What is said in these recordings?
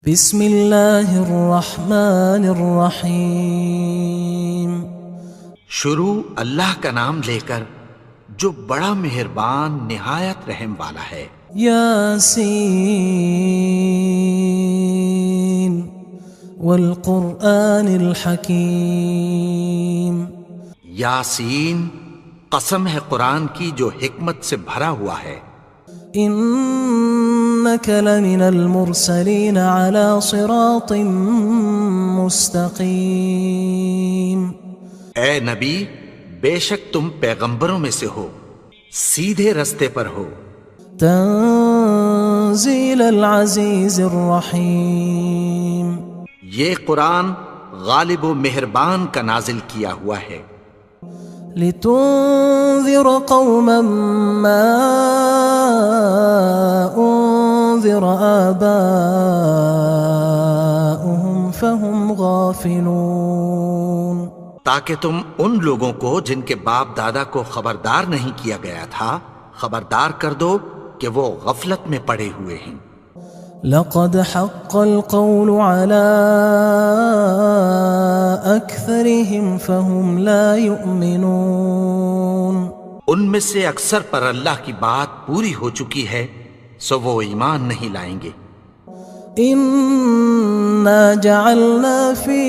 بسم اللہ الرحمن الرحیم۔ شروع اللہ کا نام لے کر جو بڑا مہربان نہایت رحم والا ہے۔ یاسین والقرآن الحکیم۔ یاسین، قسم ہے قرآن کی جو حکمت سے بھرا ہوا ہے۔ انک لمن المرسلین علی صراط مستقیم۔ اے نبی، بے شک تم پیغمبروں میں سے ہو، سیدھے رستے پر ہو۔ تنزیل العزیز الرحیم۔ یہ قرآن غالب و مہربان کا نازل کیا ہوا ہے۔ لتنذر قوما ما انذر آباؤهم فهم غافلون۔ تاکہ تم ان لوگوں کو جن کے باپ دادا کو خبردار نہیں کیا گیا تھا خبردار کر دو کہ وہ غفلت میں پڑے ہوئے ہیں۔ لقد حق القول على أكثرهم فهم لا يؤمنون۔ ان میں سے اکثر پر اللہ کی بات پوری ہو چکی ہے سو وہ ایمان نہیں لائیں گے۔ إنا جعلنا في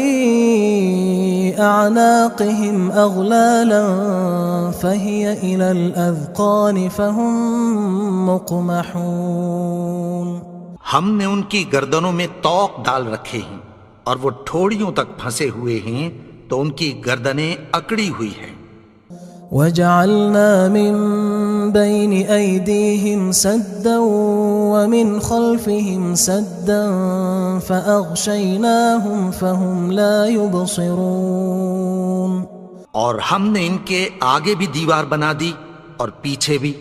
أعناقهم أغلالا فهي إلى الأذقان فهم مقمحون۔ ہم نے ان کی گردنوں میں طوق ڈال رکھے ہیں اور وہ ٹھوڑیوں تک پھنسے ہوئے ہیں تو ان کی گردنیں اکڑی ہوئی ہیں۔ وَجَعَلْنَا مِن بَيْنِ أَيْدِيهِمْ سَدًّا وَمِنْ خَلْفِهِمْ سَدًّا فَأَغْشَيْنَاهُمْ فَهُمْ لَا يُبْصِرُونَ۔ اور ہم نے ان کے آگے بھی دیوار بنا دی اور پیچھے بھی،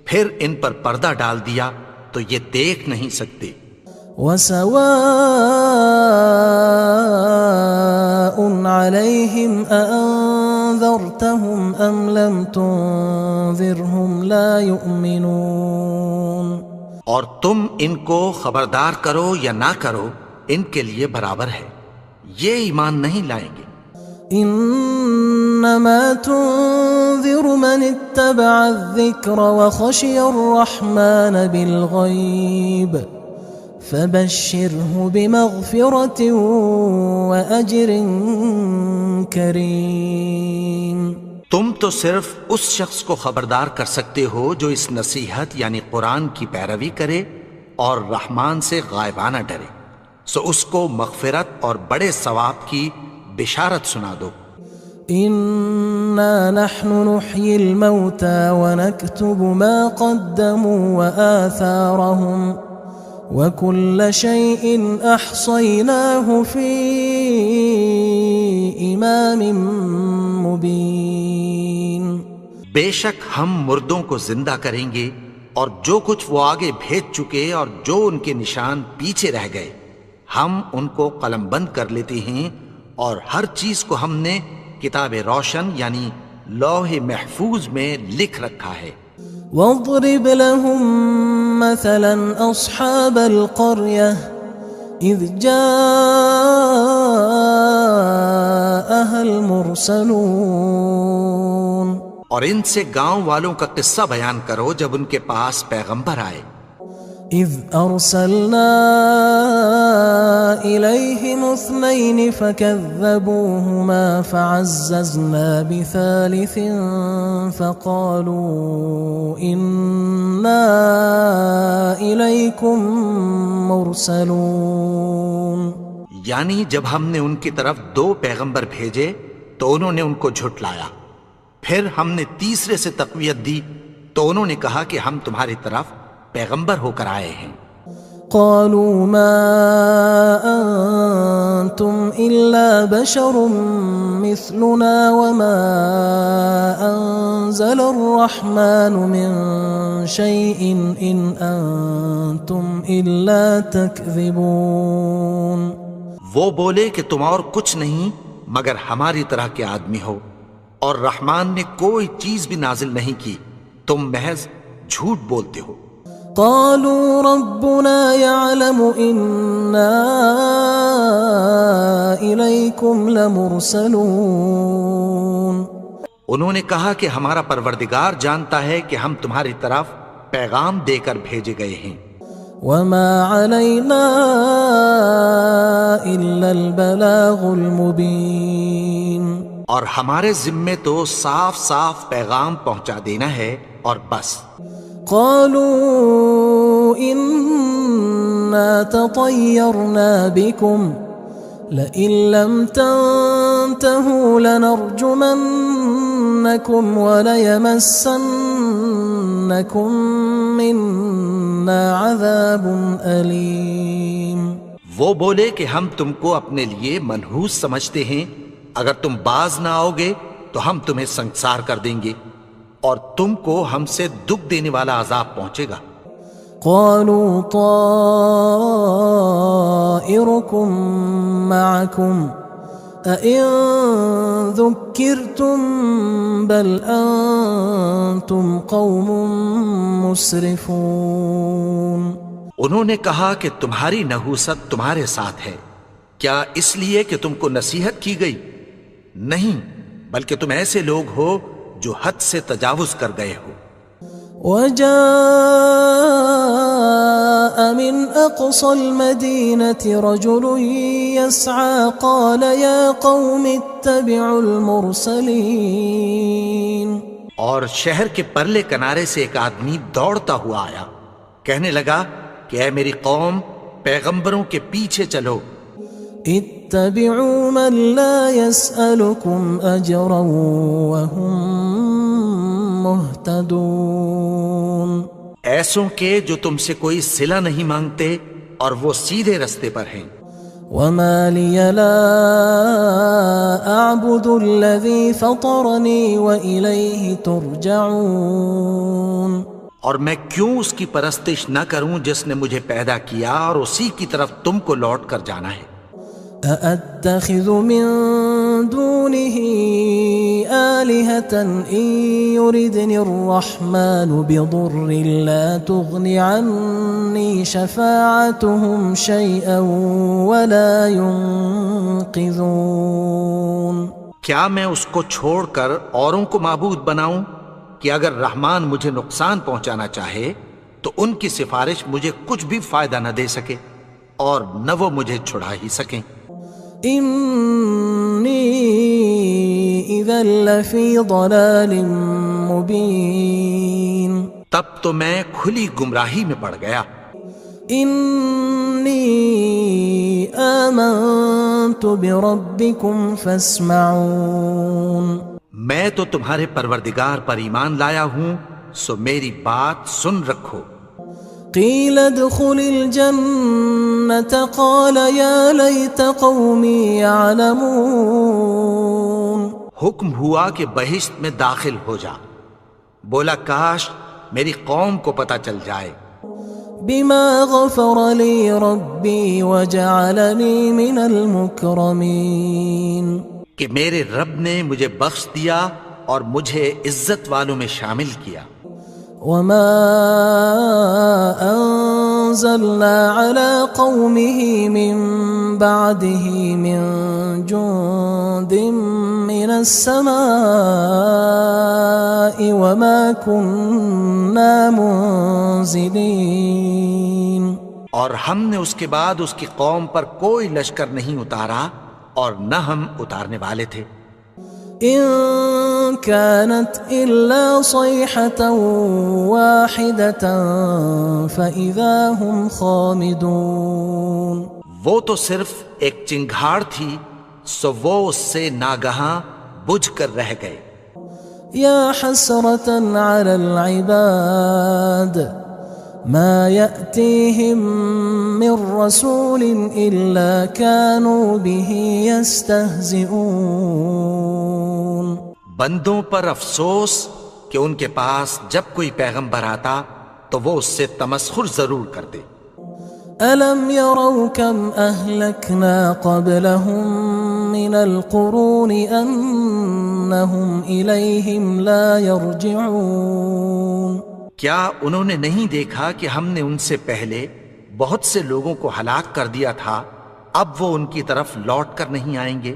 پھر ان پر پردہ ڈال دیا تو یہ دیکھ نہیں سکتے۔ وَسَوَاءٌ عَلَيْهِمْ أَأَنذَرْتَهُمْ أَمْ لَمْ تُنذِرْهُمْ لَا يُؤْمِنُونَ۔ اور تم ان کو خبردار کرو یا نہ کرو ان کے لیے برابر ہے، یہ ایمان نہیں لائیں گے۔ انما تنذر من اتبع الذکر وخشی الرحمن بالغیب فبشرہ بمغفرة واجر کریم۔ تم تو صرف اس شخص کو خبردار کر سکتے ہو جو اس نصیحت یعنی قرآن کی پیروی کرے اور رحمان سے غائبانہ ڈرے، سو اس کو مغفرت اور بڑے ثواب کی بشارت سنا دو۔ انا نحن نحيي الموتى ونكتب ما قدموا وآثارهم وكل شيء احصيناه في امام مبين۔ بے شک ہم مردوں کو زندہ کریں گے اور جو کچھ وہ آگے بھیج چکے اور جو ان کے نشان پیچھے رہ گئے ہم ان کو قلم بند کر لیتے ہیں، اور ہر چیز کو ہم نے کتاب روشن یعنی لوح محفوظ میں لکھ رکھا ہے۔ واضرب لهم مثلا اصحاب القرية اذ جاءها المرسلون۔ اور ان سے گاؤں والوں کا قصہ بیان کرو جب ان کے پاس پیغمبر آئے۔ اذ ارسلنا الیہم اثنین فکذبوہما فعززنا بثالث فقالوا انا الیکم مرسلون۔ یعنی جب ہم نے ان کی طرف 2 پیغمبر بھیجے تو انہوں نے ان کو جھٹلایا، پھر ہم نے تیسرے سے تقویت دی تو انہوں نے کہا کہ ہم تمہاری طرف پیغمبر ہو کر آئے ہیں۔ قالوا ما انتم الا بشر مثلنا وما انزل الرحمن من شيء ان انتم الا تكذبون۔ وہ بولے کہ تم اور کچھ نہیں مگر ہماری طرح کے آدمی ہو، اور رحمان نے کوئی چیز بھی نازل نہیں کی، تم محض جھوٹ بولتے ہو۔ قالوا ربنا يعلم إنا إليكم لمرسلون انہوں نے کہا کہ ہمارا پروردگار جانتا ہے کہ ہم تمہاری طرف پیغام دے کر بھیجے گئے ہیں. وما علينا إلا البلاغ المبين اور ہمارے ذمے تو صاف صاف پیغام پہنچا دینا ہے اور بس. قالوا إنا تطيرنا بكم لئن لم تنتهوا لنرجمنكم وليمسنكم منا عذاب أليم. وہ بولے کہ ہم تم کو اپنے لیے منحوس سمجھتے ہیں، اگر تم باز نہ آؤ گے تو ہم تمہیں سنگسار کر دیں گے اور تم کو ہم سے دکھ دینے والا عذاب پہنچے گا. قالوا طائركم معكم أئن ذكرتم بل أنتم قوم مسرفون. انہوں نے کہا کہ تمہاری نحوست تمہارے ساتھ ہے، کیا اس لیے کہ تم کو نصیحت کی گئی؟ نہیں، بلکہ تم ایسے لوگ ہو جو حد سے تجاوز کر گئے ہو. وجاء من أقصى المدينة رجل يسعى قال يا قوم اتبعوا المرسلين. اور شہر کے پرلے کنارے سے ایک آدمی دوڑتا ہوا آیا، کہنے لگا کہ اے میری قوم، پیغمبروں کے پیچھے چلو. اتبعوا من لا يسألكم أجرا وهم مهتدون. ایسوں کے جو تم سے کوئی صلہ نہیں مانگتے اور وہ سیدھے رستے پر ہیں. وما لي لا أعبد الذي فطرني وإليه ترجعون. اور میں کیوں اس کی پرستش نہ کروں جس نے مجھے پیدا کیا اور اسی کی طرف تم کو لوٹ کر جانا ہے. أأتخذ من دونه آلهة إن يردني الرحمن بضر لا تغن عني شفاعتهم شيئا ولا ينقذون. کیا میں اس کو چھوڑ کر اوروں کو معبود بناؤں کہ اگر رحمان مجھے نقصان پہنچانا چاہے تو ان کی سفارش مجھے کچھ بھی فائدہ نہ دے سکے اور نہ وہ مجھے چھڑا ہی سکیں. إني إذا لفي ضلال مبين. تب تو میں کھلی گمراہی میں پڑ گیا. إني آمنت بربكم فاسمعون. میں تو تمہارے پروردگار پر ایمان لایا ہوں، سو میری بات سن رکھو. قيل ادخل الجنة قال يا ليت قومي يعلمون. حکم ہوا کہ بہشت میں داخل ہو جا. بولا کاش میری قوم کو پتہ چل جائے. بما غفر لي ربي وجعلني من المكرمين. کہ میرے رب نے مجھے بخش دیا اور مجھے عزت والوں میں شامل کیا. وما أنزلنا على قومه من بعده من جند من السماء وما كنا منزلين. اور ہم نے اس کے بعد اس کی قوم پر کوئی لشکر نہیں اتارا اور نہ ہم اتارنے والے تھے. إن كانت إلا صيحة واحدة فإذا هم خامدون. وہ تو صرف ایک چنگھاڑ تھی، سو وہ اس سے ناگہاں بجھ کر رہ گئے. يا حسرة على العباد ما يأتيهم من رسول إلا كانوا به يستهزئون. بندوں پر افسوس کہ ان کے پاس جب کوئی پیغمبر آتا تو وہ اس سے تمسخر ضرور کرتے. ألم يروا كم أهلكنا قبلهم من القرون أنهم إليهم لا يرجعون. کیا انہوں نے نہیں دیکھا کہ ہم نے ان سے پہلے بہت سے لوگوں کو ہلاک کر دیا تھا، اب وہ ان کی طرف لوٹ کر نہیں آئیں گے؟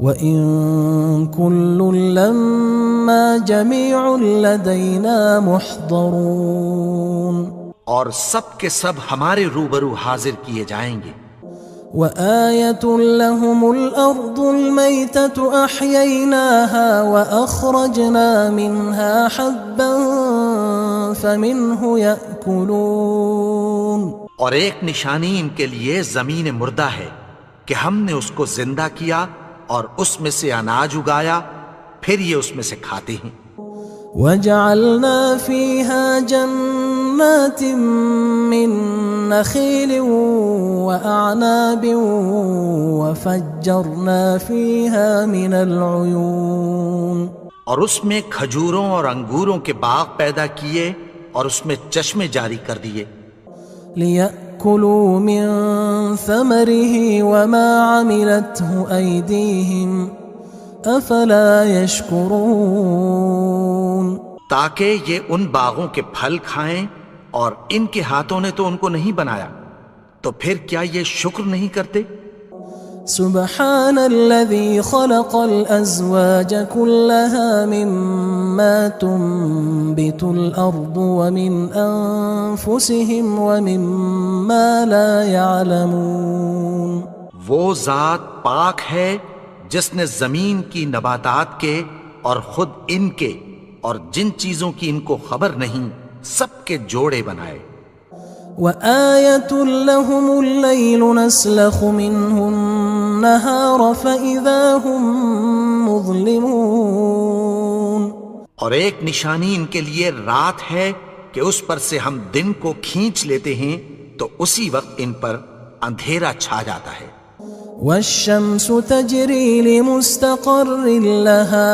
وَإِن كُلٌّ لَمَّا جَمِيعٌ لَدَيْنَا مُحْضَرُونَ، اور سب کے سب ہمارے روبرو حاضر کیے جائیں گے۔ وَآيَةٌ لَهُمُ الْأَرْضُ الْمَيْتَةُ أَحْيَيْنَاهَا وَأَخْرَجْنَا مِنْهَا حَبًّا فَمِنْهُ يَأْكُلُونَ، اور ایک نشانی ان کے لیے زمین مردہ ہے کہ ہم نے اس کو زندہ کیا اور اس میں سے اناج اگایا، پھر یہ اس میں سے کھاتے ہیں۔ وَجَعَلْنَا فِيهَا جَنَّاتٍ مِّن نَخِيلٍ وَأَعْنَابٍ وَفَجَّرْنَا فِيهَا مِنَ الْعُيُونِ، اور اس میں کھجوروں اور انگوروں کے باغ پیدا کیے اور اس میں چشمے جاری کر دیے، لِيَأْكُلُوا مِن ثَمَرِهِ وَمَا عَمِلَتْهُ أَيْدِيهِمْ أَفَلَا يَشْكُرُونَ، تاکہ یہ ان باغوں کے پھل کھائیں، اور ان کے ہاتھوں نے تو ان کو نہیں بنایا، تو پھر کیا یہ شکر نہیں کرتے؟ سبحان الذي خلق الأزواج كلها مما تنبت الأرض ومن أنفسهم ومما لا يعلمون، وہ ذات پاک ہے جس نے زمین کی نباتات کے اور خود ان کے اور جن چیزوں کی ان کو خبر نہیں سب کے جوڑے بنائے۔ وَآيَةٌ لَهُمُ اللَّيْلُ نَسْلَخُ مِنْهُ النَّهَارَ فَإِذَا هُمْ مُظْلِمُونَ، اور ایک نشانی ان کے لیے رات ہے کہ اس پر سے ہم دن کو کھینچ لیتے ہیں تو اسی وقت ان پر اندھیرا چھا جاتا ہے۔ وَالشَّمْسُ تَجْرِي لِمُسْتَقَرٍّ لَهَا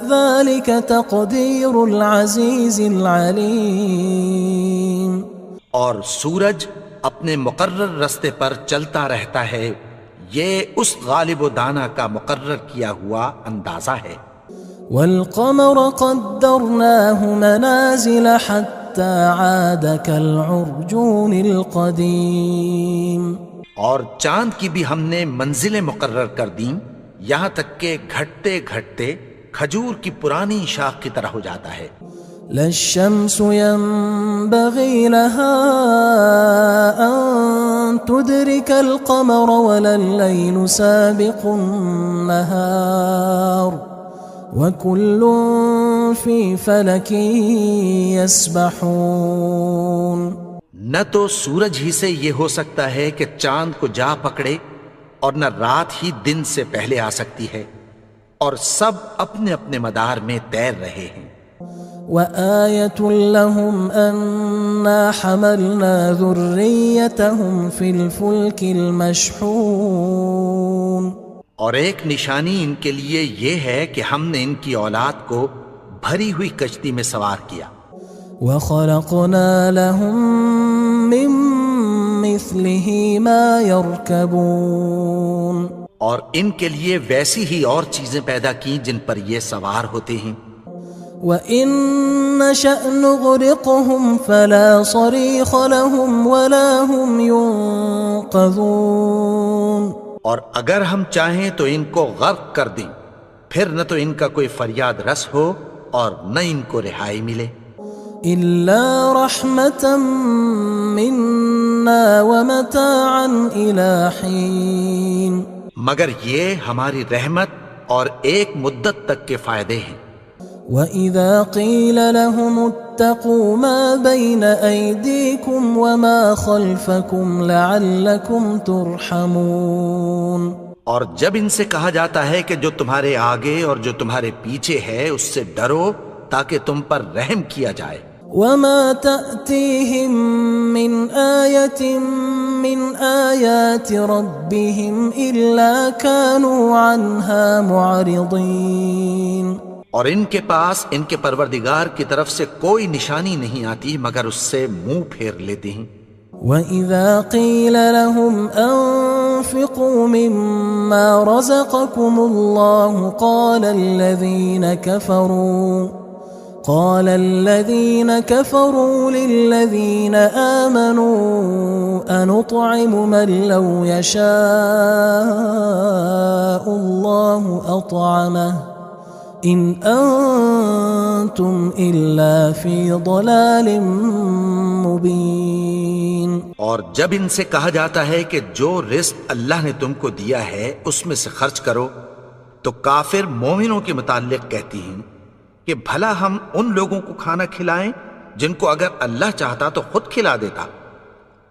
ذَلِكَ تَقْدِيرُ الْعَزِيزِ الْعَلِيمِ، اور سورج اپنے مقرر رستے پر چلتا رہتا ہے، یہ اس غالب و دانا کا مقرر کیا ہوا اندازہ ہے۔ وَالْقَمَرَ قَدَّرْنَاهُ مَنَازِلَ حَتَّى عَادَ كَالْعُرْجُونِ الْقَدِيمِ، اور چاند کی بھی ہم نے منزلیں مقرر کر دیں، یہاں تک کہ گھٹتے گھٹتے کھجور کی پرانی شاخ کی طرح ہو جاتا ہے۔ لا الشمس ينبغي لها أن تدرك القمر ولا الليل سابق النهار وكل في فلك يسبحون، نہ تو سورج ہی سے یہ ہو سکتا ہے کہ چاند کو جا پکڑے، اور نہ رات ہی دن سے پہلے آ سکتی ہے، اور سب اپنے اپنے مدار میں تیر رہے ہیں۔ وَآيَةٌ لَهُمْ أَنَّا حَمَلْنَا ذُرِّيَّتَهُمْ فِي الْفُلْكِ الْمَشْحُونِ، اور ایک نشانی ان کے لیے یہ ہے کہ ہم نے ان کی اولاد کو بھری ہوئی کشتی میں سوار کیا۔ وَخَلَقْنَا لَهُم مِّن مِّثْلِهِ مَا يَرْكَبُونَ، اور ان کے لیے ویسی ہی اور چیزیں پیدا کی جن پر یہ سوار ہوتے ہیں۔ وَإِن نَّشَأْ نُغْرِقْهُمْ فَلَا صَرِيخَ لَهُمْ وَلَا هُمْ يُنقَذُونَ، اور اگر ہم چاہیں تو ان کو غرق کر دیں، پھر نہ تو ان کا کوئی فریاد رس ہو اور نہ ان کو رہائی ملے۔ إِلَّا رَحْمَةً مِّنَّا وَمَتَاعًا إِلَى حِينٍ، مگر یہ ہماری رحمت اور ایک مدت تک کے فائدے ہیں۔ وَإِذَا قِيلَ لَهُمُ اتَّقُوا مَا بَيْنَ أَيْدِيكُمْ وَمَا خَلْفَكُمْ لَعَلَّكُمْ تُرْحَمُونَ، اور جب ان سے کہا جاتا ہے کہ جو تمہارے آگے اور جو تمہارے پیچھے ہے اس سے ڈرو تاکہ تم پر رحم کیا جائے۔ وَمَا تَأْتِيهِم مِّنْ آيَةٍ مِّنْ آيَاتِ رَبِّهِمْ إِلَّا كَانُوا عَنْهَا مُعْرِضِينَ، اور ان کے پاس ان کے پروردگار کی طرف سے کوئی نشانی نہیں آتی مگر اس سے منہ پھیر لیتے ہیں۔ وَإِذَا قِيلَ لَهُمْ أَنفِقُوا مِمَّا رَزَقَكُمُ اللَّهُ قال الذين كفروا للذين آمنوا أنطعم من لو يشاء الله أطعمه إن أنتم إلا في ضلال مبين. اور جب ان سے کہا جاتا ہے کہ جو رزق اللہ نے تم کو دیا ہے اس میں سے خرچ کرو، تو کافر مومنوں کے متعلق کہتی ہیں کہ بھلا ہم ان لوگوں کو کھانا کھلائیں جن کو اگر اللہ چاہتا تو خود کھلا دیتا.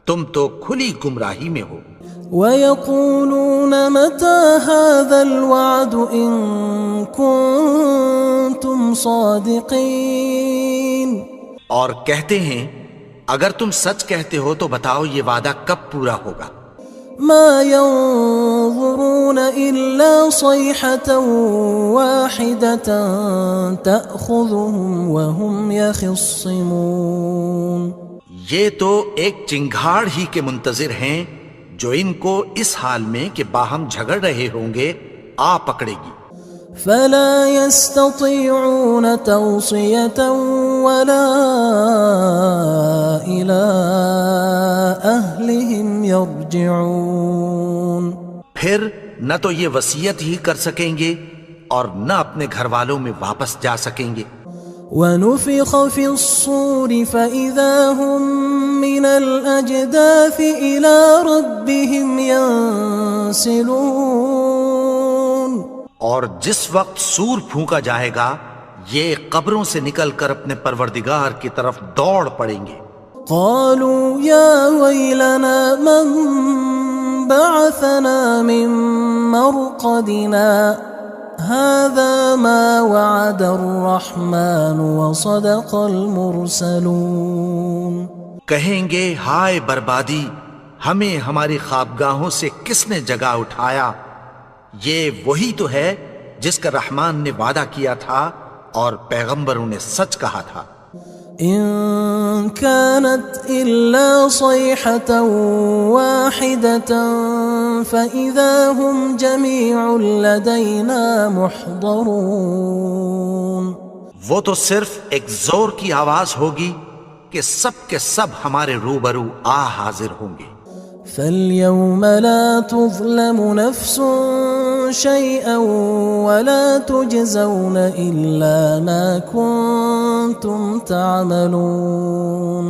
تم تو کھلی گمراہی میں ہو. وَيَقُولُونَ مَتَى هَذَا الْوَعْدُ إِن كُنتُمْ صَادِقِينَ. اور کہتے ہیں اگر تم سچ کہتے ہو تو بتاؤ یہ وعدہ کب پورا ہوگا. ما ينظرون إلا صيحة واحدة تأخذهم وهم يخصمون. یہ تو ایک چنگھاڑ ہی کے منتظر ہیں جو ان کو اس حال میں کہ باہم جھگڑ رہے ہوں گے آ پکڑے گی. فلا يستطيعون توصية ولا إلى أهلهم يرجعون. پھر نہ تو یہ وصیت ہی کر سکیں گے اور نہ اپنے گھر والوں میں واپس جا سکیں گے. ونفخ في الصور فإذا هم من الأجداث إلى ربهم ينسلون. اور جس وقت سور پھونکا جائے گا یہ قبروں سے نکل کر اپنے پروردگار کی طرف دوڑ پڑیں گے. قالوا يا ويلنا من بعثنا من مرقدنا هذا ما وعد الرحمن وصدق المرسلون. کہیں گے ہائے بربادی، ہمیں ہماری خوابگاہوں سے کس نے جگا اٹھایا. یہ وہی تو ہے جس کا رحمان نے وعدہ کیا تھا اور پیغمبروں نے سچ کہا تھا. إن كانت إلا صيحة واحدة فإذا هم جميع لدينا محضرون. وہ تو صرف ایک زور کی آواز ہوگی کہ سب کے سب ہمارے روبرو آ حاضر ہوں گے. فاليوم لا تظلم نفس شيئا ولا تجزون إلا ما كنتم تعملون.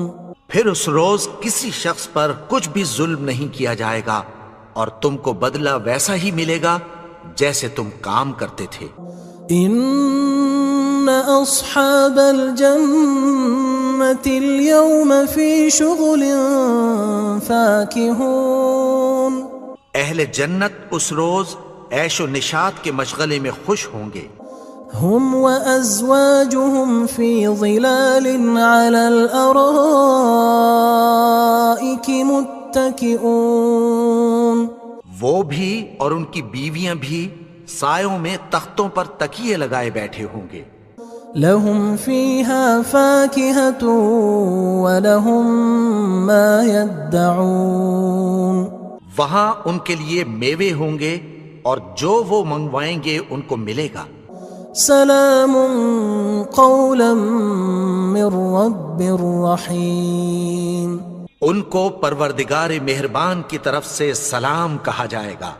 پھر اس روز کسی شخص پر کچھ بھی ظلم نہیں کیا جائے گا اور تم کو بدلہ ویسا ہی ملے گا جیسے تم کام کرتے تھے. إن أصحاب الجنة اليوم في شغل فاكهون. اہل جنت اس روز عیش و نشاط کے مشغلے میں خوش ہوں گے. هم وأزواجهم في ظلال على الأرائك متكئون. وہ بھی اور ان کی بیویاں بھی سایوں میں تختوں پر تکیے لگائے بیٹھے ہوں گے. لهم فيها فاكهة ولهم ما يدعون. وہاں ان کے لیے میوے ہوں گے اور جو وہ منگوائیں گے ان کو ملے گا. سلام قولا من رب رحیم. ان کو پروردگار مہربان کی طرف سے سلام کہا جائے گا.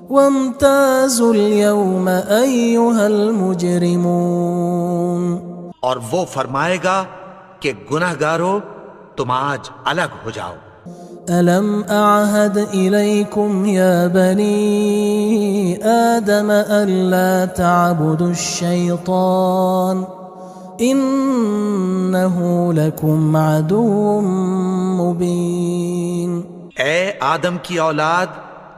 وامتازوا اليوم أيها المجرمون. اور وہ فرمائے گا کہ گناہگارو تم آج الگ ہو جاؤ. ألم أعهد إليكم يا بني آدم ألا تعبدوا الشيطان إنه لكم عدو مبين. اے آدم کی اولاد،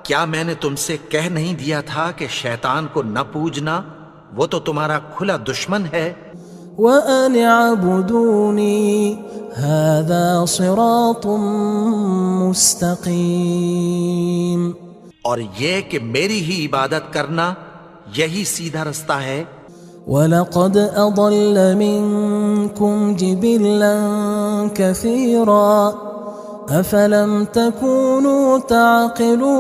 کیا میں نے تم سے کہہ نہیں دیا تھا کہ شیطان کو نہ پوجنا، وہ تو تمہارا کھلا دشمن ہے. وَأَنِ اعْبُدُونِي هَذَا صِرَاطٌ مُسْتَقِيمٌ. اور یہ کہ میری ہی عبادت کرنا یہی سیدھا رستہ ہے. وَلَقَدْ أَضَلَّ مِنْكُمْ جِبِلًّا كَثِيرًا أَفَلَمْ تَكُونُوا تَعْقِلُونَ.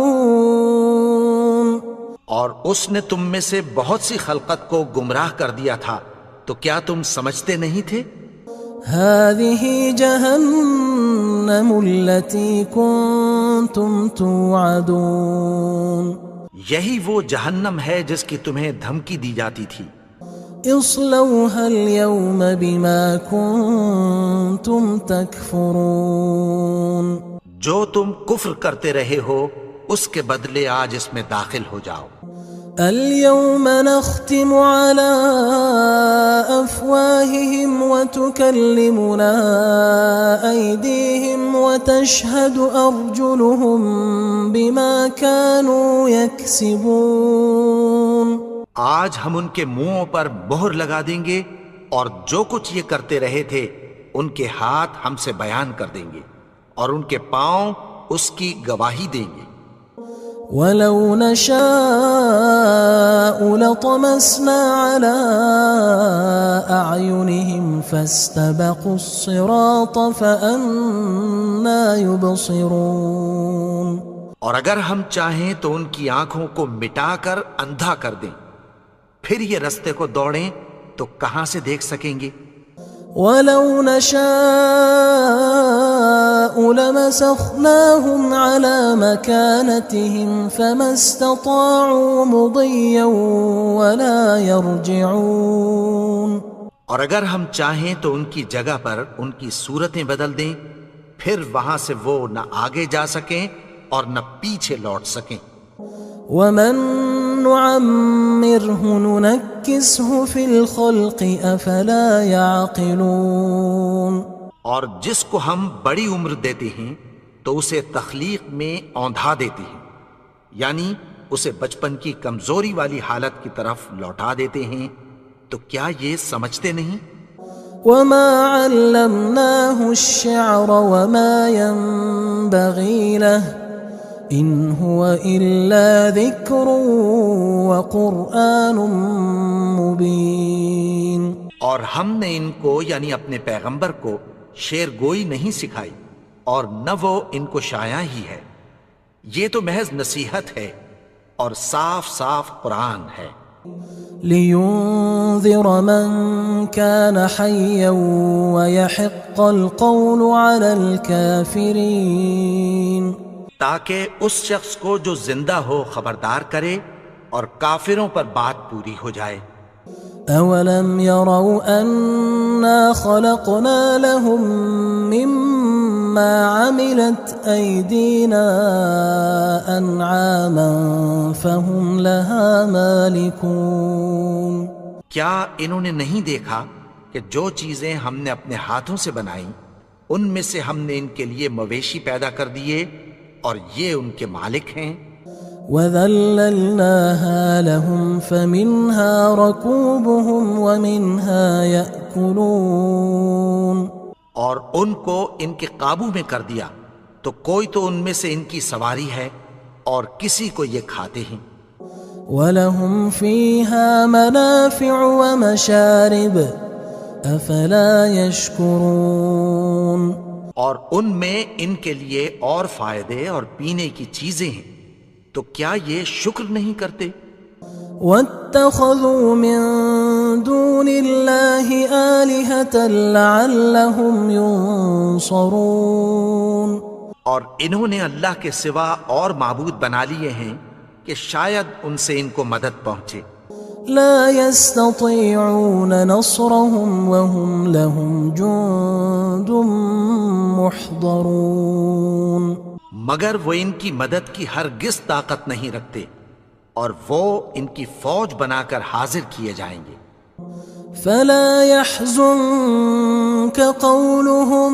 اور اس نے تم میں سے بہت سی خلقت کو گمراہ کر دیا تھا، تو کیا تم سمجھتے نہیں تھے؟ هذه جهنم التي كنتم توعدون یہی وہ جہنم ہے جس کی تمہیں دھمکی دی جاتی تھی۔ اصلوها اليوم بما كنتم تكفرون جو تم کفر کرتے رہے ہو اس کے بدلے آج اس میں داخل ہو جاؤ۔ اليوم نختم على أفواههم وتكلمنا أيديهم وتشهد أرجلهم بما كانوا يكسبون آج ہم ان کے منہوں پر مہر لگا دیں گے اور جو کچھ یہ کرتے رہے تھے ان کے ہاتھ ہم سے بیان کر دیں گے اور ان کے پاؤں اس کی گواہی دیں گے۔ وَلَوْ نَشَاءُ لَطَمَسْنَا عَلَىٰ أَعْيُنِهِمْ فَاسْتَبَقُوا الصِّرَاطَ فَأَنَّىٰ يُبْصِرُونَ اور اگر ہم چاہیں تو ان کی آنکھوں کو مٹا کر اندھا کر دیں، پھر یہ رستے کو دوڑیں تو کہاں سے دیکھ سکیں گے؟ وَلَوْ نَشَاءُ لَمَسَخْنَاهُمْ عَلَىٰ مَكَانَتِهِمْ فَمَا اسْتَطَاعُوا مُضِيًّا وَلَا يَرْجِعُونَ اور اگر ہم چاہیں تو ان کی جگہ پر ان کی صورتیں بدل دیں، پھر وہاں سے وہ نہ آگے جا سکیں اور نہ پیچھے لوٹ سکیں۔ وَمَن نُعَمِّرْهُ نُنَكِّسْهُ فِي الْخَلْقِ أَفَلَا يَعْقِلُونَ اور جس کو ہم بڑی عمر دیتے ہیں تو اسے تخلیق میں اوندھا دیتے ہیں، یعنی اسے بچپن کی کمزوری والی حالت کی طرف لوٹا دیتے ہیں، تو کیا یہ سمجھتے نہیں؟ وَمَا عَلَّمْنَاهُ الشِّعْرَ وَمَا يَنبَغِي لَهُ إِنْ هُوَ إِلَّا ذِكْرٌ وَقُرْآنٌ مُبِينٌ اور ہم نے ان کو یعنی اپنے پیغمبر کو شعر گوئی نہیں سکھائی اور نہ وہ ان کو شایع ہی ہے، یہ تو محض نصیحت ہے اور صاف صاف قرآن ہے۔ لِيُنذِرَ مَن كَانَ حَيًّا وَيَحِقَّ الْقَوْلُ عَلَى الْكَافِرِينَ تاکہ اس شخص کو جو زندہ ہو خبردار کرے اور کافروں پر بات پوری ہو جائے۔ أَوَلَمْ يَرَوْا أَنَّا خَلَقْنَا لَهُم مِّمَّا عَمِلَتْ أَيْدِينَا أَنْعَامًا فَهُمْ لَهَا مَالِكُونَ کیا انہوں نے نہیں دیکھا کہ جو چیزیں ہم نے اپنے ہاتھوں سے بنائیں ان میں سے ہم نے ان کے لیے مویشی پیدا کر دیے اور یہ ان کے مالک ہیں۔ وَذَلَّلْنَاهَا لَهُمْ فَمِنْهَا رَكُوبُهُمْ وَمِنْهَا يَأْكُلُونَ اور ان کو ان کے قابو میں کر دیا تو کوئی تو ان میں سے ان کی سواری ہے اور کسی کو یہ کھاتے ہیں۔ وَلَهُمْ فِيهَا مَنَافِعُ وَمَشَارِبُ أَفَلَا يَشْكُرُونَ اور ان میں ان کے لیے اور فائدے اور پینے کی چیزیں ہیں، تو کیا یہ شکر نہیں کرتے؟ وَاتَّخَذُوا مِن دُونِ اللَّهِ آلِهَةً لَعَلَّهُمْ يُنصَرُونَ اور انہوں نے اللہ کے سوا اور معبود بنا لیے ہیں کہ شاید ان سے ان کو مدد پہنچے۔ لا يستطيعون نصرهم وهم لهم جند محضرون مگر وہ ان کی مدد کی ہرگز طاقت نہیں رکھتے اور وہ ان کی فوج بنا کر حاضر کیے جائیں گے۔ فلا يحزنك قولهم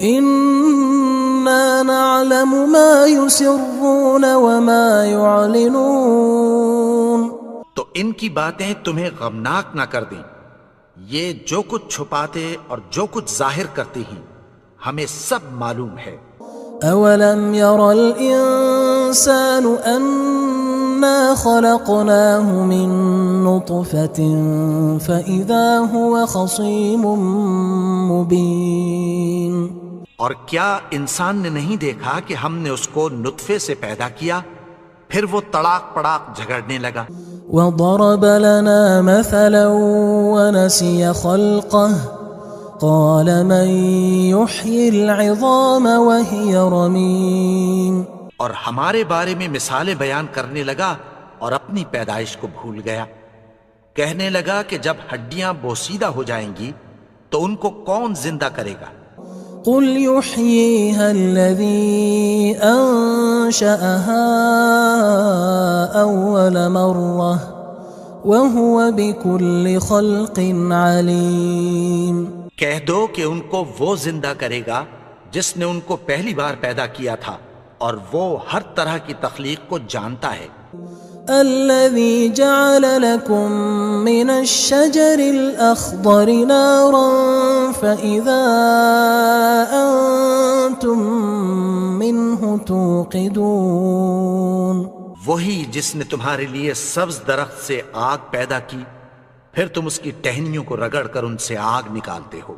إنا نعلم ما يسرون وما يعلنون تو ان کی باتیں تمہیں غمناک نہ کر دیں، یہ جو کچھ چھپاتے اور جو کچھ ظاہر کرتے ہیں ہمیں سب معلوم ہے۔ أَوَلَمْ يَرَ الْإِنسَانُ أَنَّا خَلَقْنَاهُ مِن نُّطْفَةٍ فَإِذَا هُوَ خَصِيمٌ مُّبِينٌ اور کیا انسان نے نہیں دیکھا کہ ہم نے اس کو نطفے سے پیدا کیا، پھر وہ تڑاک پڑاک جھگڑنے لگا۔ وضرب لنا مثلا ونسي خلقه قال من يحيي العظام وهي رميم. اور ہمارے بارے میں مثالیں بیان کرنے لگا اور اپنی پیدائش کو بھول گیا. کہنے لگا کہ جب ہڈیاں بوسیدہ ہو جائیں گی تو ان کو کون زندہ کرے گا؟ قل يحييها الذي أنشأها أول مرة وهو بكل خلق عليم. کہہ دو کہ ان کو وہ زندہ کرے گا جس نے ان کو پہلی بار پیدا کیا تھا اور وہ ہر طرح کی تخلیق کو جانتا ہے. الذي جعل لكم من الشجر الأخضر نارا فإذا أنتم منه توقدون. وہی جس نے تمہارے لیے سبز درخت سے آگ پیدا کی پھر تم اس کی ٹہنیوں کو رگڑ کر ان سے آگ نکالتے ہو.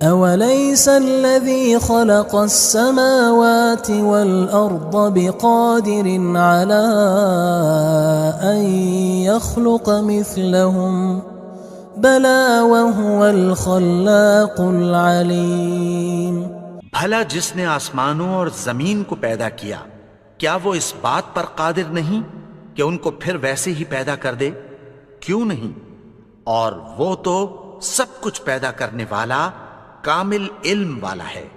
أوليس الذي خلق السماوات والأرض بقادر على أن يخلق مثلهم بلى وهو الخلاق العليم. بھلا جس نے آسمانوں اور زمین کو پیدا کیا کیا وہ اس بات پر قادر نہیں کہ ان کو پھر ویسے ہی پیدا کر دے؟ کیوں نہیں؟ اور وہ تو سب کچھ پیدا کرنے والا کامل علم والا ہے.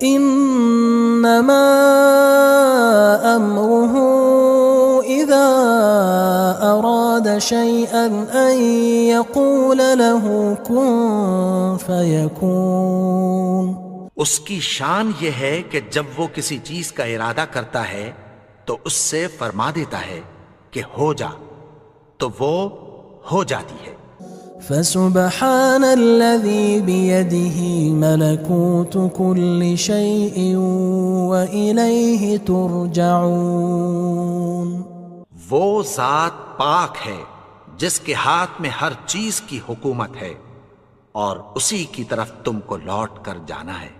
انما امره اذا اراد شيئا ان يقول له كن فيكون. اس کی شان یہ ہے کہ جب وہ کسی چیز کا ارادہ کرتا ہے تو اس سے فرما دیتا ہے کہ ہو جا تو وہ ہو جاتی ہے. فسبحان الذي بيده ملكوت كل شيء وإليه ترجعون. وہ ذات پاک ہے جس کے ہاتھ میں ہر چیز کی حکومت ہے اور اسی کی طرف تم کو لوٹ کر جانا ہے.